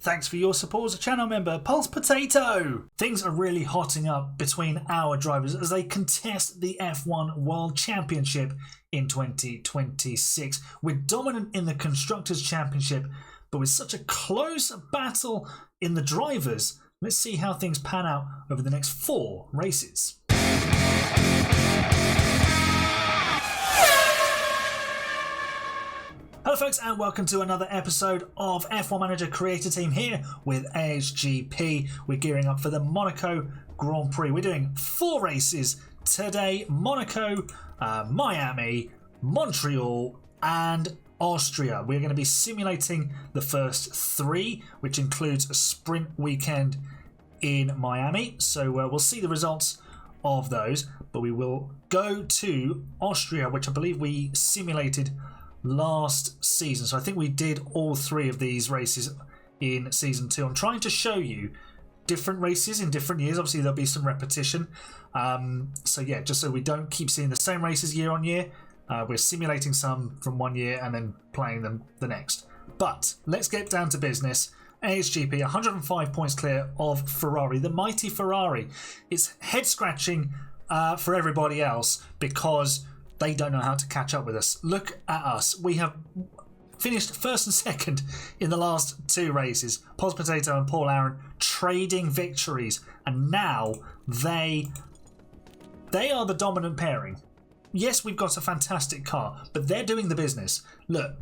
Thanks for your support as a channel member, Pulse Potato! Things are really hotting up between our drivers as they contest the F1 World Championship in 2026. We're dominant in the Constructors' Championship, but with such a close battle in the drivers, let's see how things pan out over the next 4 races. Hello folks and welcome to another episode of F1 Manager Creator Team here with AHGP. We're gearing up for the Monaco Grand Prix. We're doing 4 races today: Monaco, Miami, Montreal and Austria. We're going to be simulating the first 3, which includes a sprint weekend in Miami. So we'll see the results of those, but we will go to Austria, which I believe we simulated last season. So I think we did all 3 of these races in season 2. I'm trying to show you different races in different years. Obviously there'll be some repetition, so yeah, just so we don't keep seeing the same races year on year, we're simulating some from one year and then playing them the next. But let's get down to business. AHGP 105 points clear of Ferrari, the mighty Ferrari. It's head scratching for everybody else because they don't know how to catch up with us. Look at us. We have finished first and second in the last 2 races. Pulse Potato and Paul Aaron trading victories, and now they are the dominant pairing. Yes, we've got a fantastic car, but they're doing the business. Look,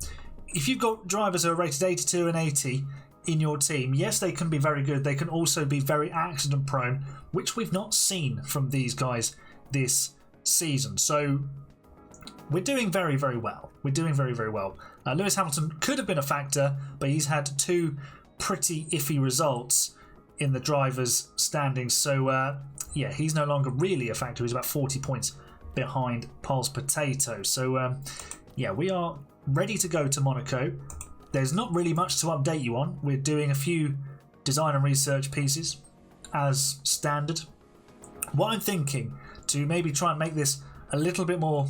if you've got drivers who are rated 82 and 80 in your team, yes, they can be very good. They can also be very accident prone, which we've not seen from these guys this season. So we're doing very, very well. We're doing very, very well. Lewis Hamilton could have been a factor, but he's had 2 pretty iffy results in the drivers' standings. So, yeah, he's no longer really a factor. He's about 40 points behind Pulse Potato. So, yeah, we are ready to go to Monaco. There's not really much to update you on. We're doing a few design and research pieces as standard. What I'm thinking to maybe try and make this a little bit more,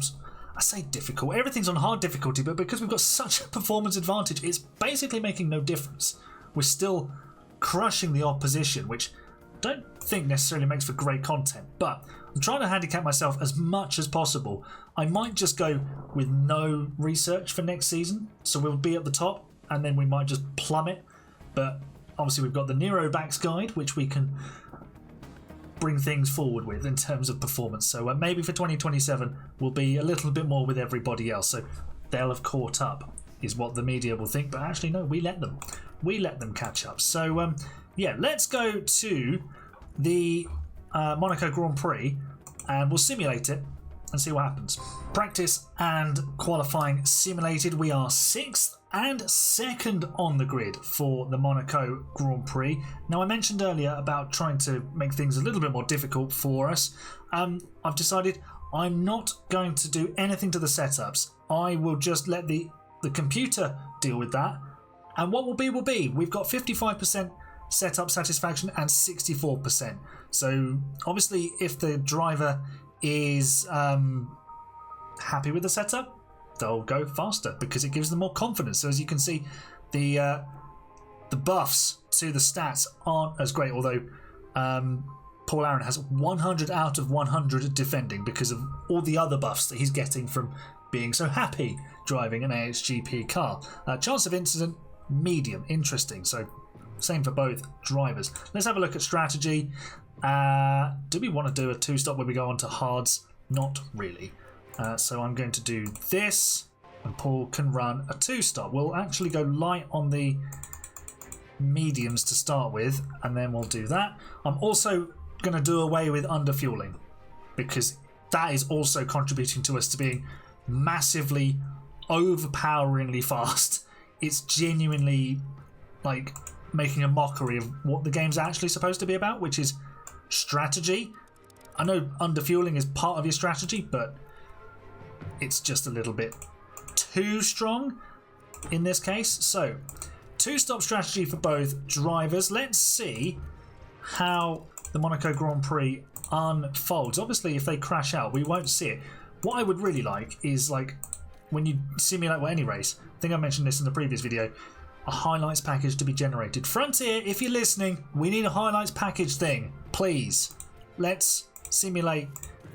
I say difficult, everything's on hard difficulty, but because we've got such a performance advantage, it's basically making no difference. We're still crushing the opposition, which I don't think necessarily makes for great content, but I'm trying to handicap myself as much as possible. I might just go with no research for next season, so we'll be at the top, and then we might just plummet, but obviously we've got the Nero Backs guide, which we can bring things forward with in terms of performance. So maybe for 2027 we'll be a little bit more with everybody else, so they'll have caught up is what the media will think, but actually no, we let them catch up. So yeah, let's go to the Monaco Grand Prix and we'll simulate it and see what happens. Practice and qualifying simulated. We are 6th and 2nd on the grid for the Monaco Grand Prix. Now, I mentioned earlier about trying to make things a little bit more difficult for us. I've decided I'm not going to do anything to the setups. I will just let the computer deal with that. And what will be will be. We've got 55% setup satisfaction and 64%. So obviously if the driver is happy with the setup, they'll go faster because it gives them more confidence. So as you can see, the buffs to the stats aren't as great, although Paul Aaron has 100 out of 100 defending because of all the other buffs that he's getting from being so happy driving an AHGP car. Chance of incident, medium, interesting. So same for both drivers. Let's have a look at strategy. Do we want to do a 2-stop where we go on to hards? Not really. So I'm going to do this, and Paul can run a 2-stop. We'll actually go light on the mediums to start with, and then we'll do that. I'm also going to do away with underfueling because that is also contributing to us to being massively, overpoweringly fast. It's genuinely like making a mockery of what the game's actually supposed to be about, which is strategy. I know underfueling is part of your strategy, but it's just a little bit too strong in this case. So 2-stop strategy for both drivers. Let's see how the Monaco Grand Prix unfolds. Obviously if they crash out we won't see it. What I would really like is, like, when you simulate any race, I think I mentioned this in the previous video, a highlights package to be generated. Frontier, if you're listening, we need a highlights package thing. Please, let's simulate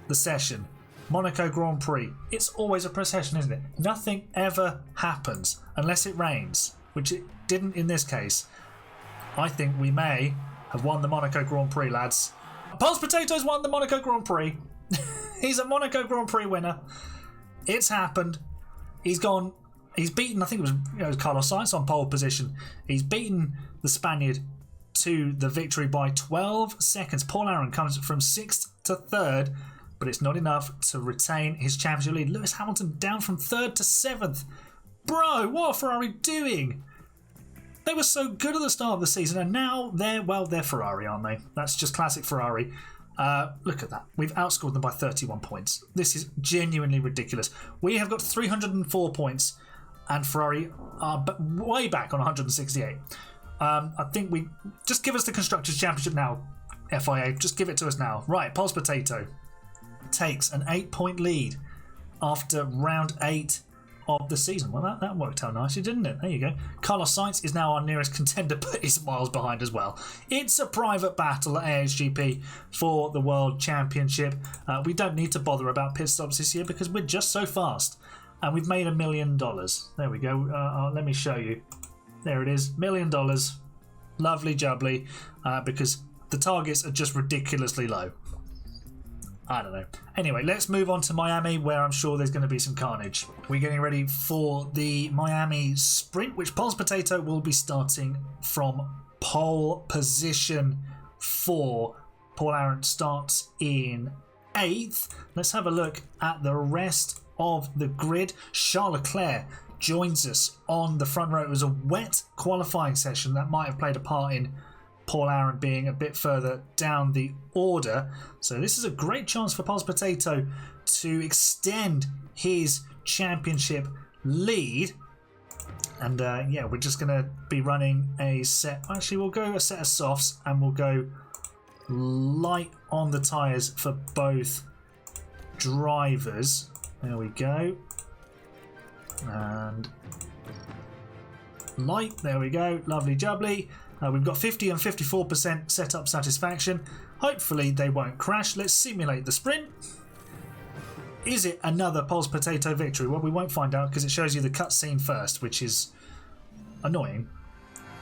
the session. Monaco Grand Prix. It's always a procession, isn't it? Nothing ever happens unless it rains, which it didn't in this case. I think we may have won the Monaco Grand Prix, lads. Pulse Potatoes won the Monaco Grand Prix. He's a Monaco Grand Prix winner. It's happened. He's beaten, I think it was Carlos Sainz on pole position. He's beaten the Spaniard to the victory by 12 seconds. Paul Aron comes from 6th to 3rd, but it's not enough to retain his championship lead. Lewis Hamilton down from 3rd to 7th. Bro, what are Ferrari doing? They were so good at the start of the season, and now they're Ferrari, aren't they? That's just classic Ferrari. Look at that. We've outscored them by 31 points. This is genuinely ridiculous. We have got 304 points, and Ferrari are way back on 168. I think we just give us the Constructors' Championship now, FIA. Just give it to us now. Right, Pulse Potato takes an 8-point lead after round 8 of the season. Well, that worked out nicely, didn't it? There you go. Carlos Sainz is now our nearest contender, but he's miles behind as well. It's a private battle at AHGP for the World Championship. We don't need to bother about pit stops this year because we're just so fast. And we've made $1 million. There we go. Let me show you. There it is. $1 million. Lovely jubbly. Because the targets are just ridiculously low. I don't know. Anyway, let's move on to Miami, where I'm sure there's going to be some carnage. We're getting ready for the Miami Sprint, which Pulse Potato will be starting from pole position 4. Paul Aron starts in 8th. Let's have a look at the rest of the grid. Charles Leclerc joins us on the front row. It was a wet qualifying session that might have played a part in Paul Aron being a bit further down the order. So this is a great chance for Pulse Potato to extend his championship lead. And yeah, we're just going to be running a set. Actually, we'll go a set of softs and we'll go light on the tyres for both drivers. There we go. And light. There we go. Lovely jubbly. We've got 50 and 54% setup satisfaction. Hopefully they won't crash. Let's simulate the sprint. Is it another Pulse Potato victory? Well, we won't find out because it shows you the cutscene first, which is annoying.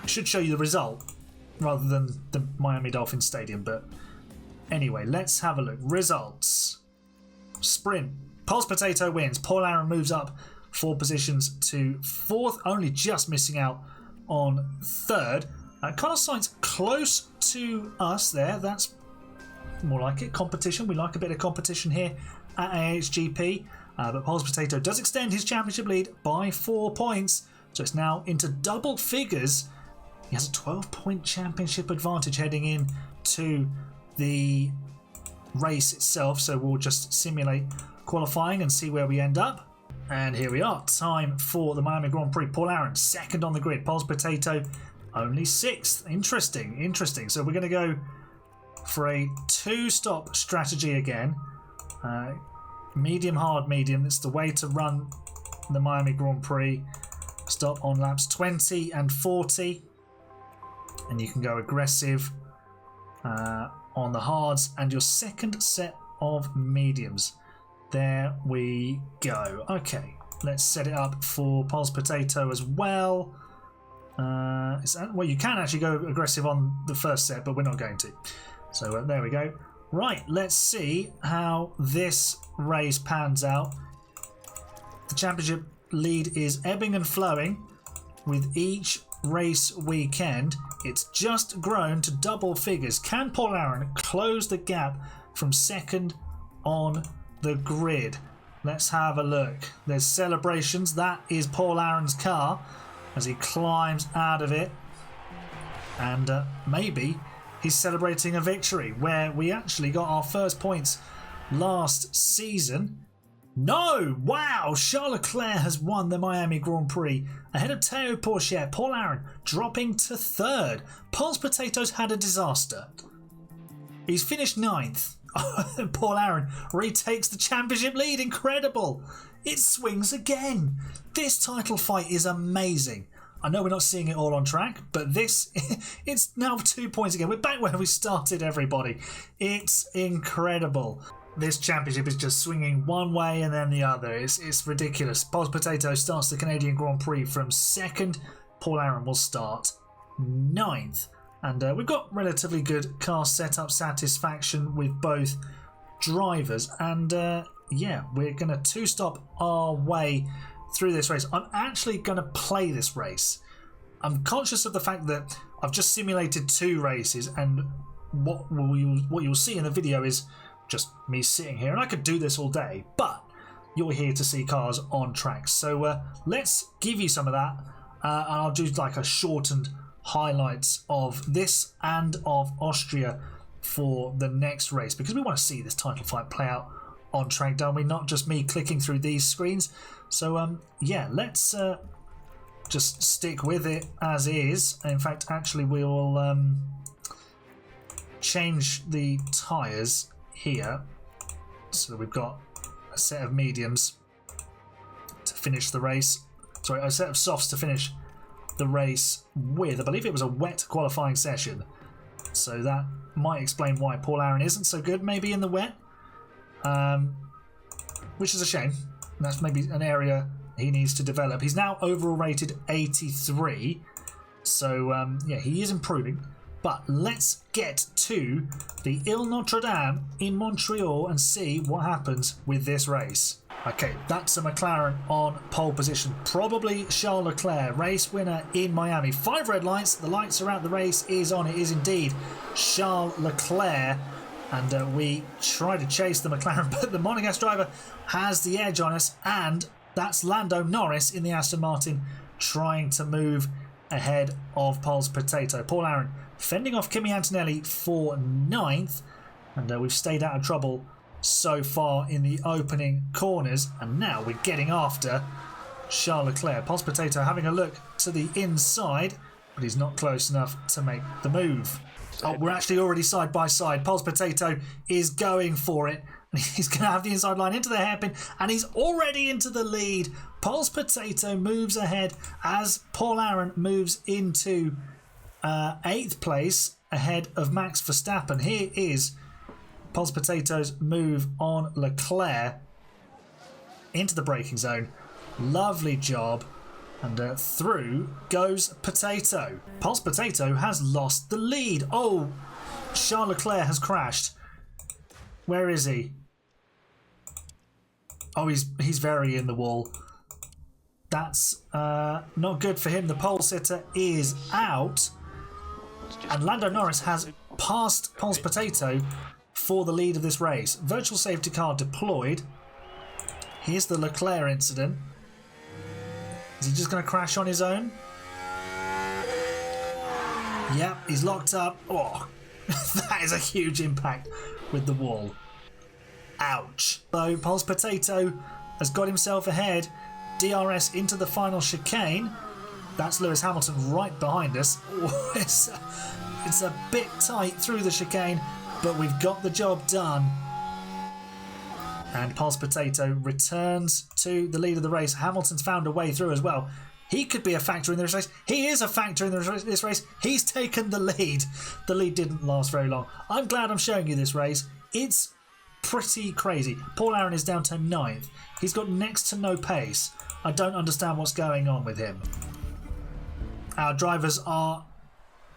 It should show you the result rather than the Miami Dolphins Stadium. But anyway, let's have a look. Results. Sprint. Pulse Potato wins. Paul Aron moves up 4 positions to 4th, only just missing out on 3rd. Carlos Sainz close to us there. That's more like it. Competition. We like a bit of competition here at AHGP. But Pulse Potato does extend his championship lead by 4 points. So it's now into double figures. He has a 12-point championship advantage heading in to the race itself. So we'll just simulate qualifying and see where we end up. And here we are. Time for the Miami Grand Prix. Paul Aron, 2nd on the grid. Pulse Potato, only 6th. Interesting. So we're going to go for a 2-stop strategy again. Medium, hard, medium. That's the way to run the Miami Grand Prix. Stop on laps 20 and 40. And you can go aggressive on the hards. And your second set of mediums. There we go. Okay, let's set it up for Pulse Potato as well. Well, you can actually go aggressive on the first set, but we're not going to. So there we go. Right, let's see how this race pans out. The championship lead is ebbing and flowing with each race weekend. It's just grown to double figures. Can Paul Aron close the gap from 2nd on the grid? Let's have a look. There's celebrations. That is Paul Aron's car as he climbs out of it, and maybe he's celebrating a victory where we actually got our first points last season. No! Wow! Charles Leclerc has won the Miami Grand Prix ahead of Théo Pourchaire. Paul Aron dropping to 3rd. Pulse Potatoes had a disaster. He's finished 9th. Paul Aron retakes the championship lead. Incredible. It swings again. This title fight is amazing. I know we're not seeing it all on track, but this, it's now 2 points again. We're back where we started, everybody. It's incredible. This championship is just swinging one way and then the other. It's ridiculous. Pulse Potato starts the Canadian Grand Prix from 2nd. Paul Aaron will start 9th. And we've got relatively good car setup satisfaction with both drivers. And yeah, we're going to two-stop our way through this race. I'm actually going to play this race. I'm conscious of the fact that I've just simulated 2 races, and what you'll see in the video is just me sitting here, and I could do this all day, but you're here to see cars on track. So let's give you some of that, and I'll do like a shortened highlights of this and of Austria for the next race, because we want to see this title fight play out on track, don't we? Not just me clicking through these screens. So yeah, let's just stick with it as is. In fact, actually we will change the tyres here, so we've got a set of mediums to finish the race. Sorry, a set of softs to finish the race with. I believe it was a wet qualifying session, so that might explain why Paul Aaron isn't so good maybe in the wet, which is a shame. That's maybe an area he needs to develop. He's now overall rated 83, so yeah, he is improving. But let's get to the Ile Notre Dame in Montreal and see what happens with this race. Okay, that's a McLaren on pole position. Probably Charles Leclerc, race winner in Miami. 5 red lights. The lights are out. The race is on. It is indeed Charles Leclerc. And we try to chase the McLaren, but the Monegasque driver has the edge on us. And that's Lando Norris in the Aston Martin trying to move ahead of Pulse Potato. Paul Aaron fending off Kimi Antonelli for 9th, and we've stayed out of trouble so far in the opening corners, and now we're getting after Charles Leclerc. Pulse Potato having a look to the inside, but he's not close enough to make the move. Oh, we're actually already side by side. Pulse Potato is going for it. He's going to have the inside line into the hairpin, and he's already into the lead. Pulse Potato moves ahead as Paul Aaron moves into 8th place ahead of Max Verstappen. Here is Pulse Potato's move on Leclerc into the braking zone. Lovely job. And through goes Potato. Pulse Potato has lost the lead. Oh, Charles Leclerc has crashed. Where is he? Oh, he's very in the wall. That's not good for him. The pole sitter is out. And Lando Norris has passed Pulse Potato for the lead of this race. Virtual safety car deployed. Here's the Leclerc incident. Is he just going to crash on his own? Yep, he's locked up. Oh, that is a huge impact with the wall. Ouch. So Pulse Potato has got himself ahead. DRS into the final chicane. That's Lewis Hamilton right behind us. Oh, it's a bit tight through the chicane, but we've got the job done. And Pulse Potato returns to the lead of the race. Hamilton's found a way through as well. He could be a factor in this race. He is a factor in this race. He's taken the lead. The lead didn't last very long. I'm glad I'm showing you this race. It's pretty crazy. Paul Aaron is down to 9th. He's got next to no pace. I don't understand what's going on with him. Our drivers are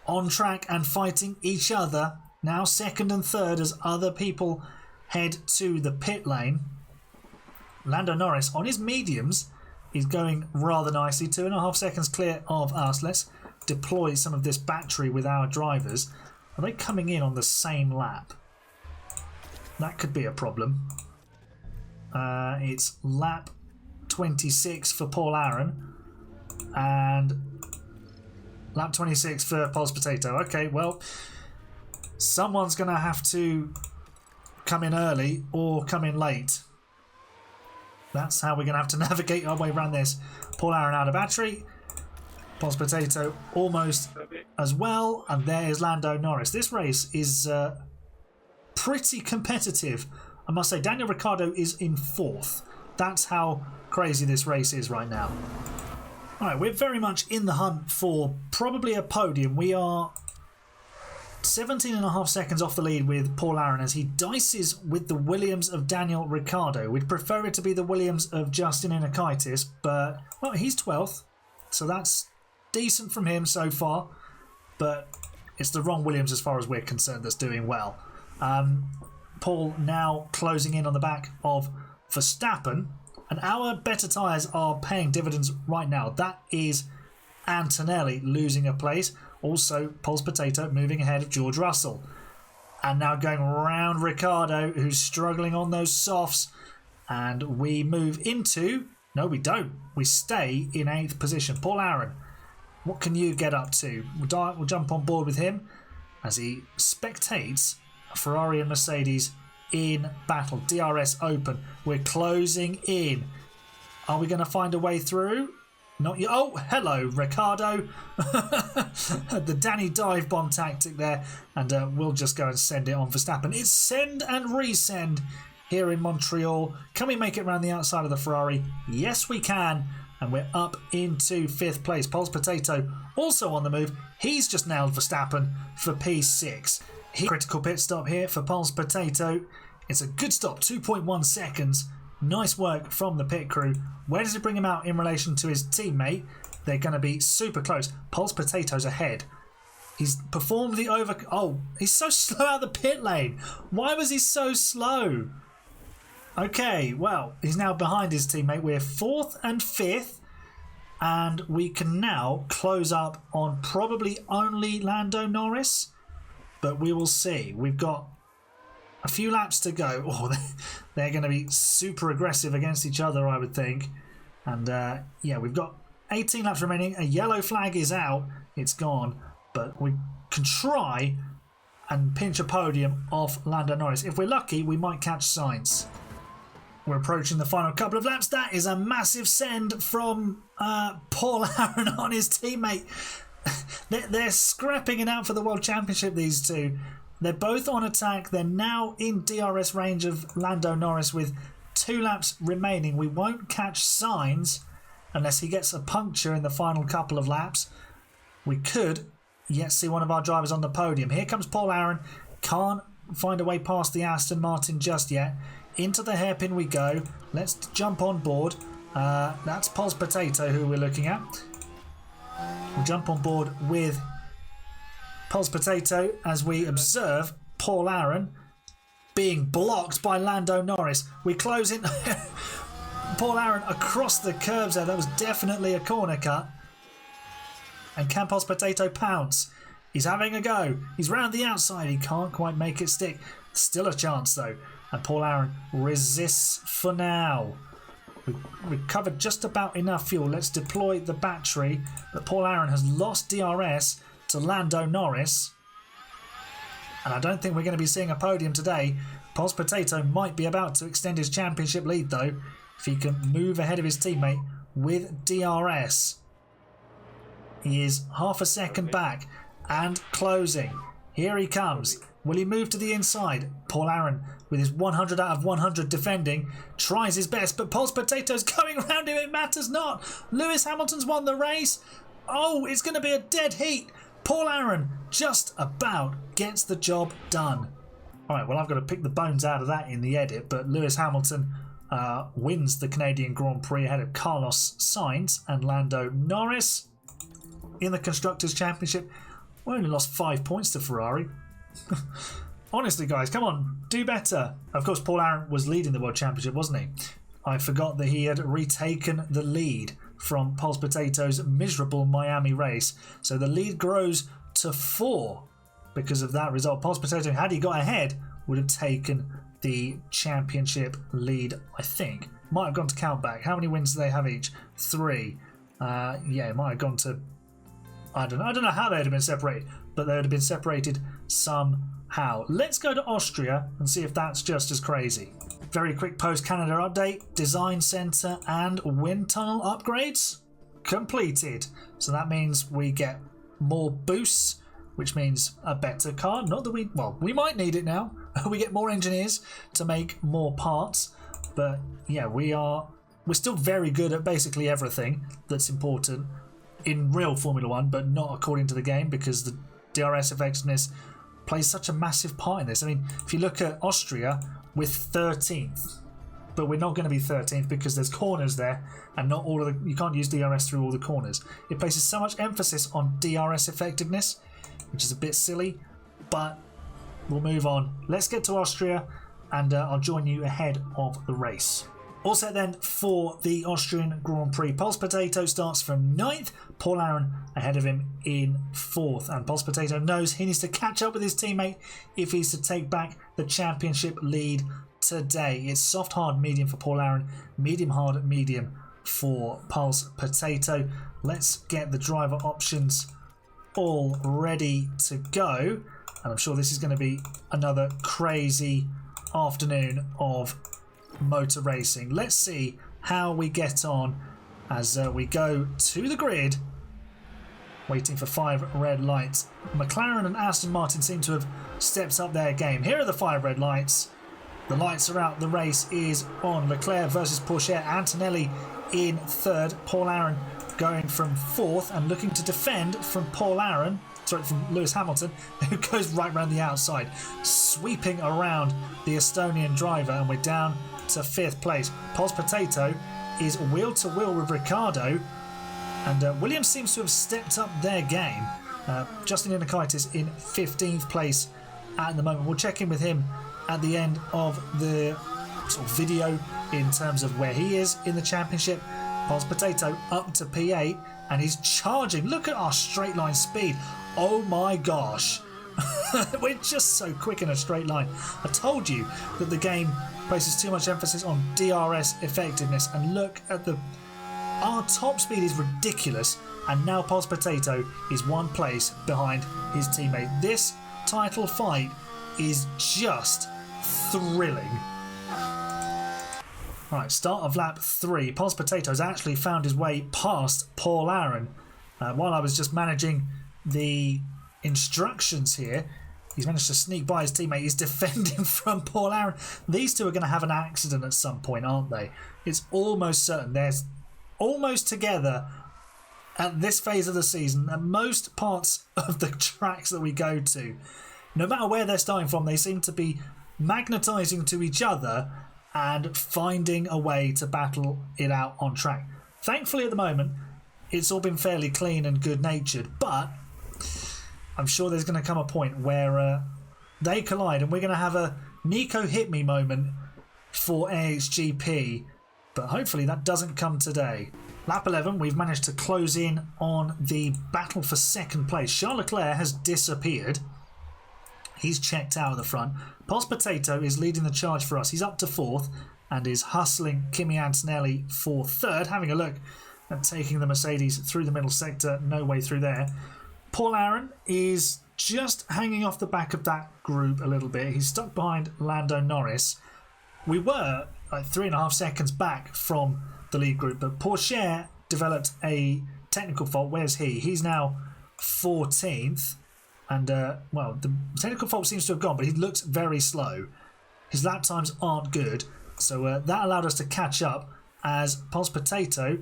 on track and fighting each other. Now 2nd and 3rd as other people head to the pit lane. Lando Norris on his mediums is going rather nicely. 2.5 seconds clear of us. Let's deploy some of this battery with our drivers. Are they coming in on the same lap? That could be a problem. It's lap 26 for Paul Aaron and lap 26 for Pulse Potato. Okay, well, someone's going to have to come in early or come in late. That's how we're going to have to navigate our way around this. Paul Aaron out of battery. Pulse Potato almost as well. And there is Lando Norris. This race is pretty competitive, I must say. Daniel Ricciardo is in 4th. That's how crazy this race is right now. Alright, we're very much in the hunt for probably a podium. We are 17.5 seconds off the lead with Paul Aaron as he dices with the Williams of Daniel Ricciardo. We'd prefer it to be the Williams of Justin Inakaitis, but, well, he's 12th, so that's decent from him so far, but it's the wrong Williams as far as we're concerned that's doing well. Paul now closing in on the back of Verstappen, and our better tyres are paying dividends right now. That is Antonelli losing a place. Also, Paul's Potato moving ahead of George Russell. And now going round Ricciardo, who's struggling on those softs. And we move into... No, we don't. We stay in 8th position. Paul Aaron, what can you get up to? We'll jump on board with him as he spectates Ferrari and Mercedes in battle. DRS open. We're closing in. Are we going to find a way through? Not yet. Oh, hello, Ricciardo. The Danny dive bomb tactic there. And we'll just go and send it on Verstappen. It's send and resend here in Montreal. Can we make it around the outside of the Ferrari? Yes, we can. And we're up into 5th place. Paul's Potato also on the move. He's just nailed Verstappen for P6. Critical pit stop here for Paul's Potato. It's a good stop, 2.1 seconds. Nice work from the pit crew. Where does it bring him out in relation to his teammate? They're going to be super close. Paul's Potato's ahead. He's performed the over... Oh, he's so slow out the pit lane. Why was he so slow? Okay, well, he's now behind his teammate. We're 4th and 5th. And we can now close up on probably only Lando Norris. But we will see. We've got a few laps to go. Oh, they're going to be super aggressive against each other, I would think. And yeah, we've got 18 laps remaining. A yellow flag is out. It's gone. But we can try and pinch a podium off Lando Norris. If we're lucky, we might catch Sainz. We're approaching the final couple of laps. That is a massive send from Paul Aaron on his teammate. They're scrapping it out for the World Championship, these two. They're both on attack. They're now in DRS range of Lando Norris with 2 laps remaining. We won't catch Sainz unless he gets a puncture in the final couple of laps. We could yet see one of our drivers on the podium. Here comes Paul Aaron. Can't find a way past the Aston Martin just yet. Into the hairpin we go. Let's jump on board. That's Paul's Potato who we're looking at. We'll jump on board with Paul's Potato as we observe Paul Aaron being blocked by Lando Norris. We close in. Paul Aaron across the curbs there. That was definitely a corner cut. And can Paul's Potato pounce? He's having a go. He's round the outside. He can't quite make it stick. Still a chance though. And Paul Aaron resists for now. We've covered just about enough fuel. Let's deploy the battery. But Paul Aaron has lost DRS to Lando Norris. And I don't think we're going to be seeing a podium today. Paul's Potato might be about to extend his championship lead though, if he can move ahead of his teammate with DRS. He is half a second back and closing. Here he comes. Will he move to the inside? Paul Aaron, with his 100 out of 100 defending, tries his best, but Paul's Potato's going around him. It matters not. Lewis Hamilton's won the race. Oh, it's going to be a dead heat. Paul Aaron just about gets the job done. All right, well, I've got to pick the bones out of that in the edit, but Lewis Hamilton wins the Canadian Grand Prix ahead of Carlos Sainz and Lando Norris. In the Constructors' Championship, we only lost 5 points to Ferrari. Honestly, guys, come on, do better. Of course, Paul Aaron was leading the World Championship, wasn't he? I forgot that he had retaken the lead from Paul's Potato's miserable Miami race. So the lead grows to 4 because of that result. Paul's Potato, had he got ahead, would have taken the championship lead, I think. Might have gone to countback. How many wins do they have each? 3. Yeah, it might have gone to... I don't know how they would have been separated, but they would have been separated somehow. Let's go to Austria and see if that's just as crazy. Very quick post-Canada update. Design centre and wind tunnel upgrades completed. So that means we get more boosts, which means a better car. Not that we might need it now. We get more engineers to make more parts. But yeah, we are we're still very good at basically everything that's important in real Formula One, but not according to the game, because the DRS effectiveness plays such a massive part in this. I mean, if you look at Austria, we're 13th, but we're not going to be 13th because there's corners there, and not all of you can't use DRS through all the corners. It places so much emphasis on DRS effectiveness, which is a bit silly, but we'll move on. Let's get to Austria, and I'll join you ahead of the race. All set then for the Austrian Grand Prix. Pulse Potato starts from 9th, Paul Aaron ahead of him in 4th. And Pulse Potato knows he needs to catch up with his teammate if he's to take back the championship lead today. It's soft, hard, medium for Paul Aaron, medium, hard, medium for Pulse Potato. Let's get the driver options all ready to go. And I'm sure this is going to be another crazy afternoon of motor racing. Let's see how we get on as we go to the grid, waiting for 5 red lights. McLaren and Aston Martin seem to have stepped up their game. Here are the 5 red lights. The lights are out. The race is on. Leclerc versus Porsche. Antonelli in 3rd. Paul Aaron going from 4th and looking to defend from from Lewis Hamilton, who goes right round the outside, sweeping around the Estonian driver, and we're down to 5th place. Pulse Potato is wheel to wheel with Ricciardo, and Williams seems to have stepped up their game. Justin Inakaitis in 15th place at the moment. We'll check in with him at the end of the sort of video in terms of where he is in the championship. Pulse Potato up to P8, and he's charging. Look at our straight line speed. Oh my gosh. We're just so quick in a straight line. I told you that the game places too much emphasis on DRS effectiveness, and look at our top speed is ridiculous, and now Pulse Potato is 1 place behind his teammate. This title fight is just thrilling. Right, start of lap 3. Pulse Potato's actually found his way past Paul Aaron. While I was just managing the instructions here, he's managed to sneak by his teammate. He's defending from Paul Aaron. These two are going to have an accident at some point, aren't they? It's almost certain. They're almost together at this phase of the season. At most parts of the tracks that we go to, no matter where they're starting from, they seem to be magnetising to each other and finding a way to battle it out on track. Thankfully, at the moment, it's all been fairly clean and good-natured, but I'm sure there's going to come a point where they collide, and we're going to have a Nico hit me moment for AHGP, but hopefully that doesn't come today. Lap 11, we've managed to close in on the battle for 2nd place. Charles Leclerc has disappeared. He's checked out of the front. Pulse Potato is leading the charge for us. He's up to 4th and is hustling Kimi Antonelli for 3rd. Having a look at taking the Mercedes through the middle sector. No way through there. Paul Aaron is just hanging off the back of that group a little bit. He's stuck behind Lando Norris. We were like 3.5 seconds back from the lead group, but Porsche developed a technical fault. Where's he? He's now 14th. And, well, the technical fault seems to have gone, but he looks very slow. His lap times aren't good. So that allowed us to catch up as Pulse Potato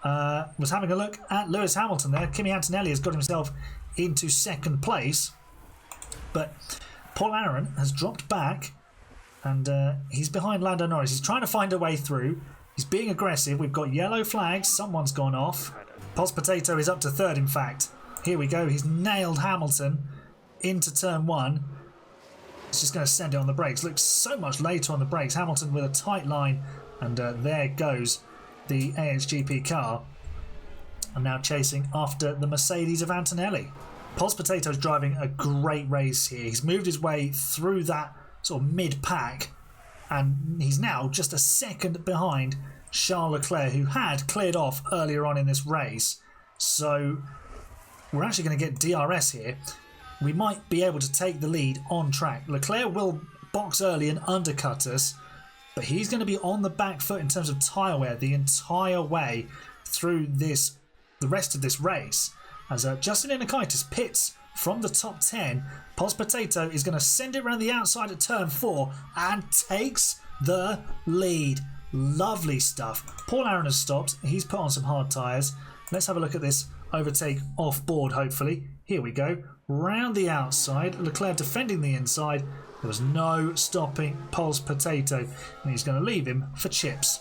was having a look at Lewis Hamilton there. Kimi Antonelli has got himself into 2nd place. But Paul Aaron has dropped back, and he's behind Lando Norris. He's trying to find a way through. He's being aggressive. We've got yellow flags. Someone's gone off. Pulse Potato is up to 3rd, in fact. Here we go. He's nailed Hamilton into turn 1. It's just going to send it on the brakes. Looks so much later on the brakes. Hamilton with a tight line, and there goes the AHGP car. And now chasing after the Mercedes of Antonelli. Pulse Potato's driving a great race here. He's moved his way through that sort of mid-pack, and he's now just a second behind Charles Leclerc, who had cleared off earlier on in this race. So we're actually going to get DRS here. We might be able to take the lead on track. Leclerc will box early and undercut us, but he's going to be on the back foot in terms of tyre wear the entire way through the rest of this race. As Justin Inakaitis pits from the top 10, Pulse Potato is going to send it around the outside at turn 4 and takes the lead. Lovely stuff. Paul Aaron has stopped. He's put on some hard tyres. Let's have a look at this overtake off board, hopefully. Here we go. Round the outside. Leclerc defending the inside. There was no stopping Pulse Potato. And he's going to leave him for chips.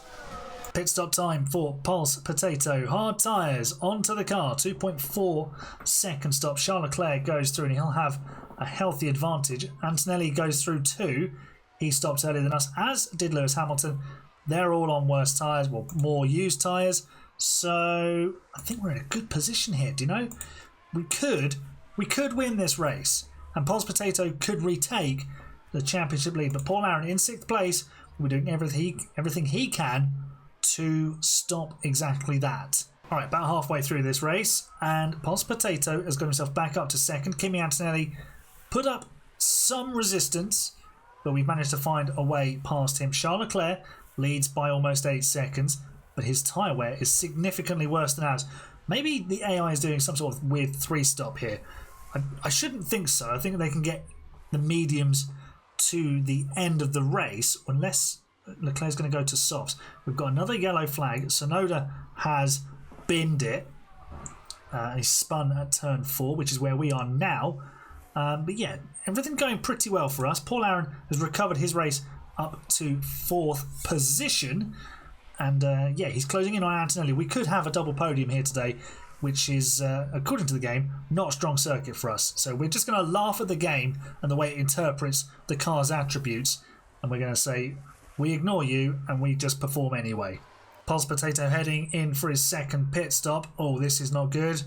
Pit stop time for Pulse Potato. Hard tyres onto the car. 2.4 second stop. Charles Leclerc goes through and he'll have a healthy advantage. Antonelli goes through too. He stopped earlier than us, as did Lewis Hamilton. They're all on worse tyres, well, more used tyres. So I think we're in a good position here. Do you know? We could win this race, and Pulse Potato could retake the championship lead. But Paul Aaron in 6th place. We're doing everything he can to stop exactly that. All right, about halfway through this race, and Pulse Potato has got himself back up to 2nd. Kimi Antonelli put up some resistance, but we've managed to find a way past him. Charles Leclerc leads by almost 8 seconds, but his tyre wear is significantly worse than ours. Maybe the AI is doing some sort of weird 3-stop here. I shouldn't think so. I think they can get the mediums to the end of the race, unless Leclerc's going to go to softs. We've got another yellow flag. Sonoda has binned it. He spun at turn 4, which is where we are now. But yeah, everything going pretty well for us. Paul Aaron has recovered his race up to 4th position. And yeah, he's closing in on Antonelli. We could have a double podium here today, which is, according to the game, not a strong circuit for us. So we're just going to laugh at the game and the way it interprets the car's attributes. And we're going to say, we ignore you and we just perform anyway. Pulse Potato heading in for his 2nd pit stop. Oh, this is not good.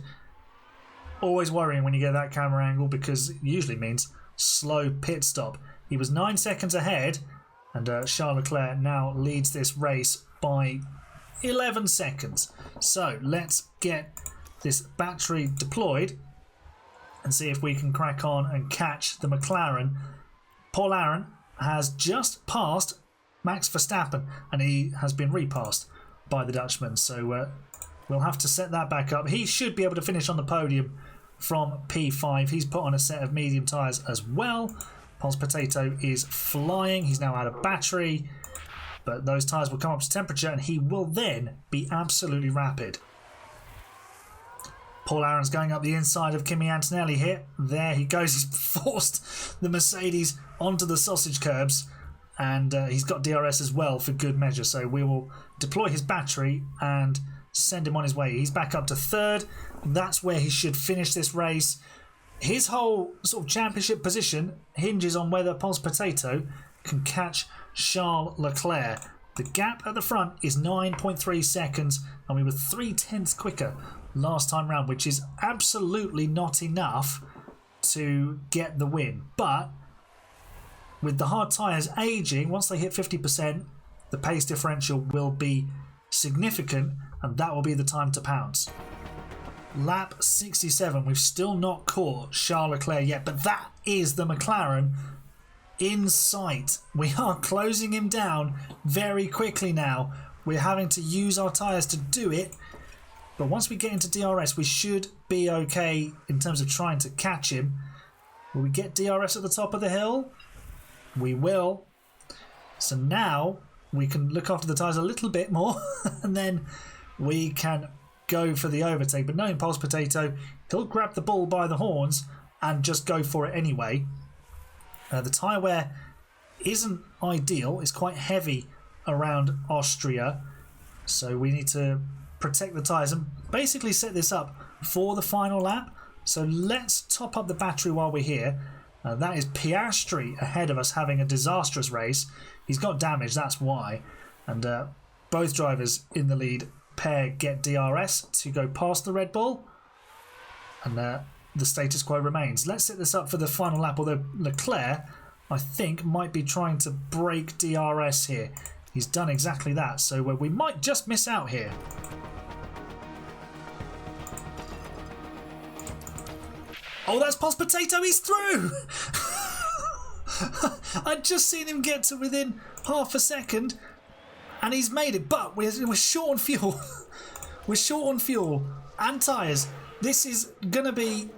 Always worrying when you get that camera angle, because it usually means slow pit stop. He was 9 seconds ahead, and Charles Leclerc now leads this race by 11 seconds. So let's get this battery deployed and see if we can crack on and catch the McLaren. Paul Aaron has just passed Max Verstappen, and he has been repassed by the Dutchman. So we'll have to set that back up. He should be able to finish on the podium from P5. He's put on a set of medium tyres as well. Pulse Potato is flying. He's now out of battery, but those tyres will come up to temperature and he will then be absolutely rapid. Paul Aaron's going up the inside of Kimi Antonelli here. There he goes. He's forced the Mercedes onto the sausage curbs, and he's got DRS as well for good measure. So we will deploy his battery and send him on his way. He's back up to 3rd. That's where he should finish this race. His whole sort of championship position hinges on whether Pulse Potato can catch Charles Leclerc. The gap at the front is 9.3 seconds, and we were 0.3 quicker last time round, which is absolutely not enough to get the win. But with the hard tyres aging, once they hit 50%, the pace differential will be significant, and that will be the time to pounce. Lap 67, we've still not caught Charles Leclerc yet, but that is the McLaren in sight. We are closing him down very quickly now. We're having to use our tyres to do it, but once we get into DRS, we should be okay in terms of trying to catch him. Will we get DRS at the top of the hill? We will. So now we can look after the tyres a little bit more and then we can go for the overtake. But knowing Pulse Potato, he'll grab the bull by the horns and just go for it anyway. The tyre wear isn't ideal. It's quite heavy around Austria, so we need to protect the tyres and basically set this up for the final lap. So let's top up the battery while we're here. That is Piastri ahead of us, having a disastrous race. He's got damage, that's why. And both drivers in the lead pair get DRS to go past the Red Bull. And the status quo remains. Let's set this up for the final lap, although Leclerc, I think, might be trying to break DRS here. He's done exactly that, so we might just miss out here. Oh, that's Pulse Potato, he's through! I'd just seen him get to within half a second, and he's made it, but we're short on fuel. We're short on fuel and tyres. This is going to be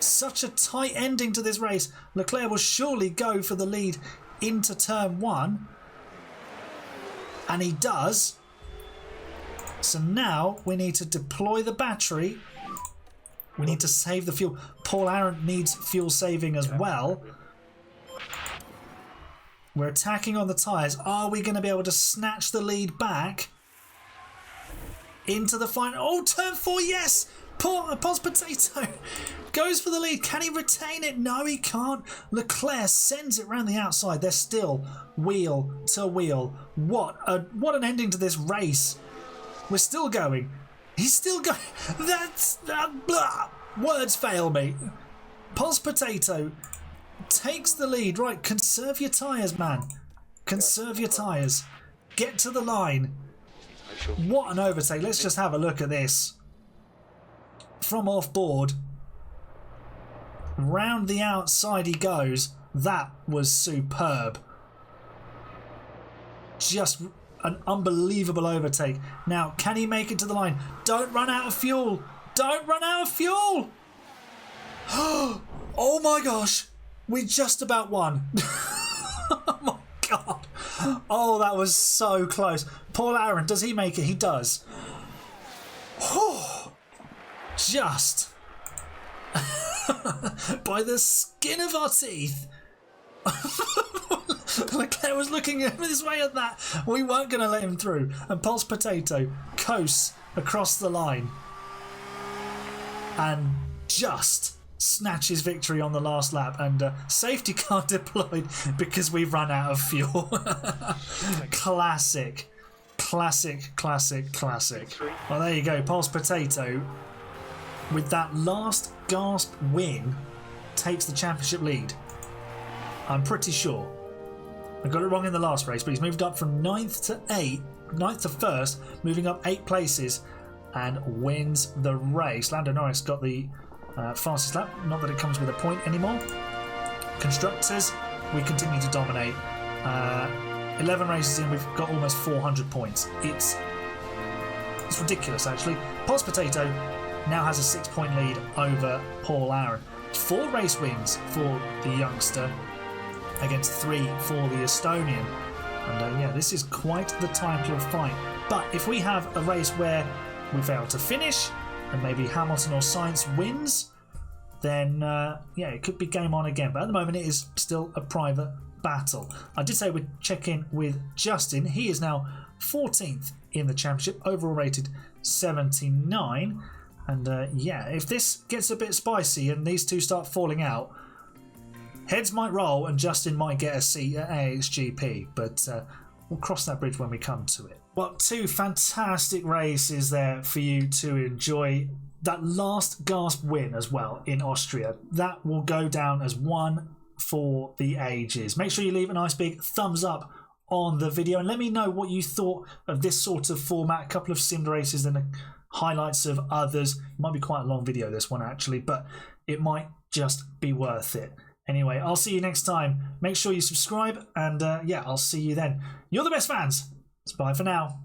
such a tight ending to this race. Leclerc will surely go for the lead into turn 1. And he does. So now we need to deploy the battery. We need to save the fuel. Paul Arendt needs fuel saving as well. We're attacking on the tyres. Are we going to be able to snatch the lead back into the final? Oh, turn 4, yes! Paul's Potato goes for the lead. Can he retain it? No, he can't. Leclerc sends it round the outside. They're still wheel to wheel. What an ending to this race. We're still going. He's still going. That's... blah. Words fail me. Paul's Potato takes the lead. Right, conserve your tyres, man. Conserve your tyres. Get to the line. What an overtake. Let's just have a look at this. From off board. Round the outside he goes. That was superb. Just an unbelievable overtake. Now, can he make it to the line? Don't run out of fuel. Don't run out of fuel. Oh my gosh. We just about won. Oh my god. Oh, that was so close. Paul Arendt, does he make it? He does. Just by the skin of our teeth. Leclerc was looking this way at that. We weren't going to let him through. And Paul's Potato coasts across the line and just snatches victory on the last lap. And safety car deployed because we've run out of fuel. Classic. Well, there you go. Paul's Potato, with that last GASP win, takes the championship lead. I'm pretty sure. I got it wrong in the last race, but he's moved up from 9th to 1st, moving up 8 places, and wins the race. Lando Norris got the fastest lap. Not that it comes with a point anymore. Constructors, we continue to dominate. 11 races in, we've got almost 400 points. It's ridiculous, actually. Paul's Potato now has a 6-point lead over Paul Arendt. 4 race wins for the youngster against 3 for the Estonian. And yeah, this is quite the title fight. But if we have a race where we fail to finish and maybe Hamilton or Sainz wins, then yeah, it could be game on again. But at the moment, it is still a private battle. I did say we'd check in with Justin. He is now 14th in the championship, overall rated 79. And yeah, if this gets a bit spicy and these two start falling out, heads might roll and Justin might get a seat at AHGP, but we'll cross that bridge when we come to it. Well, 2 fantastic races there for you to enjoy. That last GASP win as well in Austria, that will go down as one for the ages. Make sure you leave a nice big thumbs up on the video and let me know what you thought of this sort of format. A couple of sim races and highlights of others. It might be quite a long video, this one actually, but it might just be worth it. Anyway, I'll see you next time. Make sure you subscribe and yeah, I'll see you then. You're the best fans. It's bye for now.